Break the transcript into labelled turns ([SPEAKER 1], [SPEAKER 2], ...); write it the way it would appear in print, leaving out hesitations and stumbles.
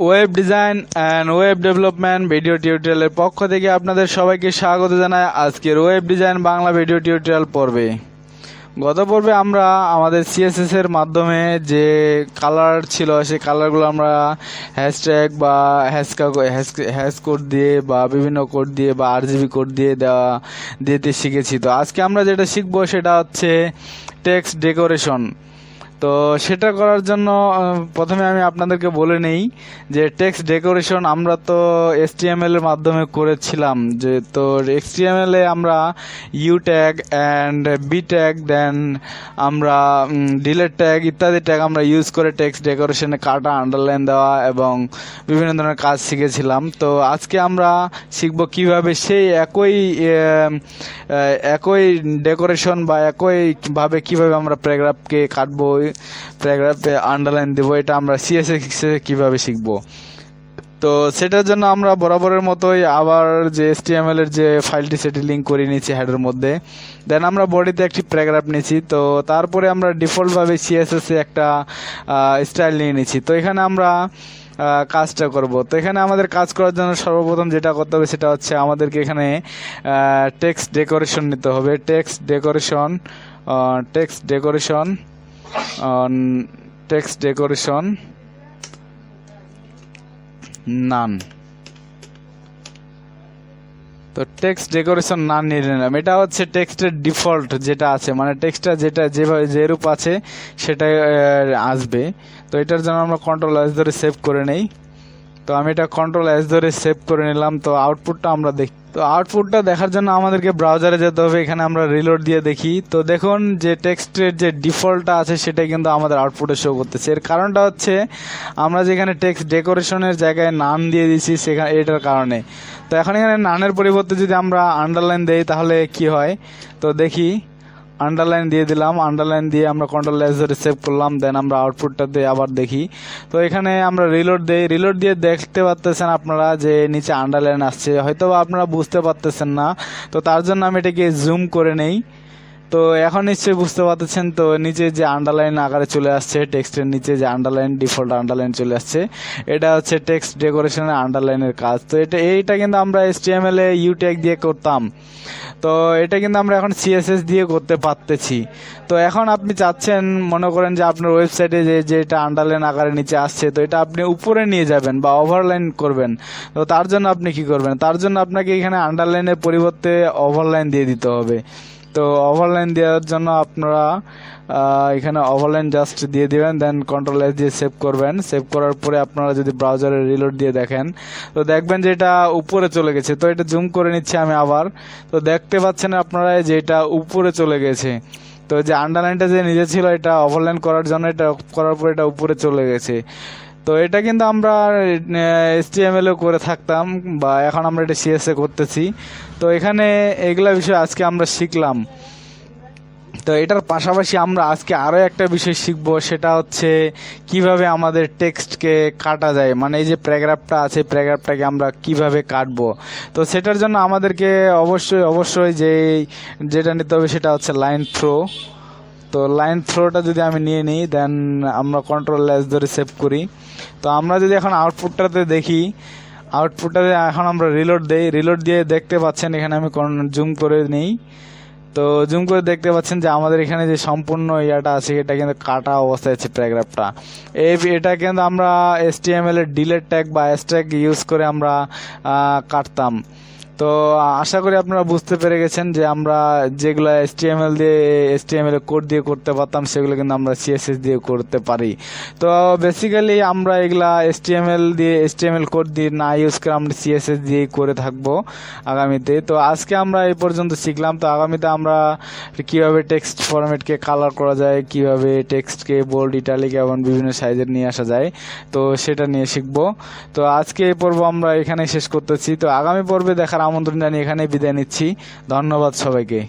[SPEAKER 1] Web design and web development video টিউটোরিয়ালের পক্ষ থেকে আপনাদের সবাইকে স্বাগত জানাই আজকের web design Bangla video tutorial পর্বে। গত পর্বে আমরা আমাদের সিএসএস এর মাধ্যমে যে কালার ছিল সেই কালারগুলো আমরা হ্যাশট্যাগ বা হ্যাশ কোড দিয়ে বা বিভিন্ন কোড দিয়ে বা আরজিবি কোড দিয়ে দিতে শিখেছি। তো আজকে আমরা যেটা শিখবো সেটা হচ্ছে টেক্সট ডেকোরেশন। তো সেটা করার জন্য প্রথমে আমি আপনাদেরকে বলে নেই যে টেক্সট ডেকোরেশন আমরা তো HTML এর মাধ্যমে করেছিলাম। যে তো HTML এ আমরা U tag and B tag then আমরা ডিলেট ট্যাগ ইত্যাদি ট্যাগ আমরা ইউজ করে টেক্সট ডেকোরেশনে কাটা আন্ডারলাইন দেওয়া এবং বিভিন্ন ধরনের কাজ শিখেছিলাম। তো আজকে আমরা শিখব কিভাবে সেই একই ডেকোরেশন বা একইভাবে কিভাবে আমরা প্যারাগ্রাফকে কাটবো, প্যারাগ্রাফে আন্ডারলাইন দেবো, এটা আমরা সিএসএস কিভাবে শিখবো। তো সেটার জন্য আমরা বরাবরের মতোই আবার যে HTML এর যে ফাইলটি সেটি লিঙ্ক করে নিয়েছি হেডের মধ্যে। দেন আমরা বডিতে একটি প্যারাগ্রাফ নিয়েছি। তো তারপরে আমরা ডিফল্টভাবে সিএসএস এ একটা স্টাইল নিয়ে নিয়েছি। তো এখানে আমরা কাজটা করব। তো এখানে আমাদের কাজ করার জন্য সর্বপ্রথম যেটা করতে হবে সেটা হচ্ছে আমাদেরকে এখানে টেক্সট ডেকোরেশন নিতে হবে। টেক্সট ডেকোরেশন নান। তো টেক্সট ডেকোরেশন নান নিয়ে নিলাম। এটা হচ্ছে টেক্সটের ডিফল্ট যেটা আছে, মানে টেক্সটটা যেটা যেভাবে যেরূপ আছে সেটাই আসবে। তো এটার জন্য আমরা কন্ট্রোল-S ধরে সেভ করে নেই। তো আমি এটা কন্ট্রোল-S ধরে সেভ করে নিলাম। তো আউটপুটটা আমরা দেখি। তো আউটপুটটা দেখার জন্য আমাদেরকে ব্রাউজারে যেতে হবে। এখানে আমরা রিলোড দিয়ে দেখি। তো দেখুন যে টেক্সটের যে ডিফল্টটা আছে সেটাই কিন্তু আমাদের আউটপুটে শো করতেছে। এর কারণটা হচ্ছে আমরা যেখানে টেক্সট ডেকোরেশনের জায়গায় নান দিয়ে দিয়েছি সেখানে, এটার কারণে। তো এখন এখানে নানের পরিবর্তে যদি আমরা আন্ডারলাইন দেই তাহলে কি হয়, তো দেখি। আন্ডারলাইন দিয়ে দিলাম, আন্ডারলাইন দিয়ে আমরা কন্ট্রোল-S ধরে সেভ করলাম। দেন আমরা আউটপুটটাতে আবার দেখি। তো এখানে আমরা রিলোড দেই। রিলোড দিয়ে দেখতে পারতেছেন আপনারা যে নিচে আন্ডারলাইন আসছে, হয়তো আপনারা বুঝতে পারতেছেন না। তো তার জন্য আমি এটাকে জুম করে নেই। তো এখন নিশ্চয়ই বুঝতে পারতেছেন। তো নিচে যে আন্ডারলাইন আকারে চলে আসছে, টেক্সটের নিচে যে আন্ডারলাইন ডিফল্ট আন্ডারলাইন চলে আসছে, এটা হচ্ছে টেক্সট ডেকোরেশনের আন্ডারলাইনের কাজ। তো এইটা কিন্তু আমরা HTML এ ইউ ট্যাগ দিয়ে করতাম। তো এটা কিন্তু আমরা এখন CSS দিয়ে করতে পারতেছি। তো এখন আপনি চাচ্ছেন, মনে করেন যে আপনার ওয়েবসাইটে যেটা আন্ডারলাইন আকারে নিচে আসছে, তো এটা আপনি উপরে নিয়ে যাবেন বা ওভারলাইন করবেন। তো তার জন্য আপনি কি করবেন, তার জন্য আপনাকে এখানে আন্ডারলাইনের পরিবর্তে ওভারলাইন দিয়ে দিতে হবে। তো ওভারলাইন দেওয়ার জন্য আপনারা এখানে ওভারলাইন জাস্ট দিয়ে দিবেন। দেন কন্ট্রোল-S দিয়ে সেভ করবেন। সেভ করার পরে আপনারা যদি ব্রাউজারে রিলোড দিয়ে দেখেন তো দেখবেন যে এটা উপরে চলে গেছে। তো এটা জুম করে নিচ্ছি আমি আবার। তো দেখতে পাচ্ছেন আপনারা যে এটা উপরে চলে গেছে। তো যে আন্ডারলাইনটা যে নিচে ছিল এটা ওভারলাইন করার জন্য, এটা করার পরে এটা উপরে চলে গেছে। তো এটা কিন্তু আমরা HTML এ করে থাকতাম, বা এখন আমরা এটা CSS এ করতেছি। তো এখানে এগুলা বিষয় আজকে আমরা শিখলাম। তো এটার পাশাপাশি আমরা আজকে আরও একটা বিষয় শিখবো, সেটা হচ্ছে কিভাবে আমাদের টেক্সটকে কাটা যায়, মানে এই যে প্যারাগ্রাফটা আছে প্যারাগ্রাফটাকে আমরা কিভাবে কাটবো। তো সেটার জন্য আমাদেরকে অবশ্যই যেটা নিতে হবে সেটা হচ্ছে লাইন থ্রো। তো লাইন থ্রোটা যদি আমি নিয়ে নিই, দেন আমরা কন্ট্রোল-S ধরে সেভ করি। তো আমরা যদি এখন আউটপুটটাতে দেখি, আউটপুটটাতে এখন আমরা রিলোড দেই। রিলোড দিয়ে দেখতে পাচ্ছেন এখানে আমি জুম করে নিই। তো জুম করে দেখতে পাচ্ছেন যে আমাদের এখানে যে সম্পূর্ণ ইয়াটা আছে এটা কিন্তু কাটা অবস্থায় আছে প্যারাগ্রাফটা। এটা কিন্তু আমরা HTML এর ডিলেট ট্যাগ বা হ্যাশট্যাগ ইউজ করে আমরা কাটতাম। তো আশা করি আপনারা বুঝতে পেরে গেছেন যে আমরা যেগুলো HTML এর কোড দিয়ে করতে পারতাম সেগুলো কিন্তু আমরা CSS দিয়ে করতে পারি। তো বেসিক্যালি আমরা এগুলা HTML কোড দিয়ে না ইউজ করে আমরা CSS দিয়ে করে থাকবো আগামীতে। তো আজকে আমরা এই পর্যন্ত শিখলাম। তো আগামীতে আমরা কিভাবে টেক্সট ফরম্যাটকে কালার করা যায়, কিভাবে টেক্সটকে বোল্ড, ইটালিক এবং বিভিন্ন সাইজের নিয়ে আসা যায়, তো সেটা নিয়ে শিখবো। তো আজকে এই পর্ব আমরা এখানে শেষ করতেছি। তো আগামী পর্বে দেখার আমন্ত্রণ জানিয়ে এখানেই বিদায় নিচ্ছি। ধন্যবাদ সবাইকে।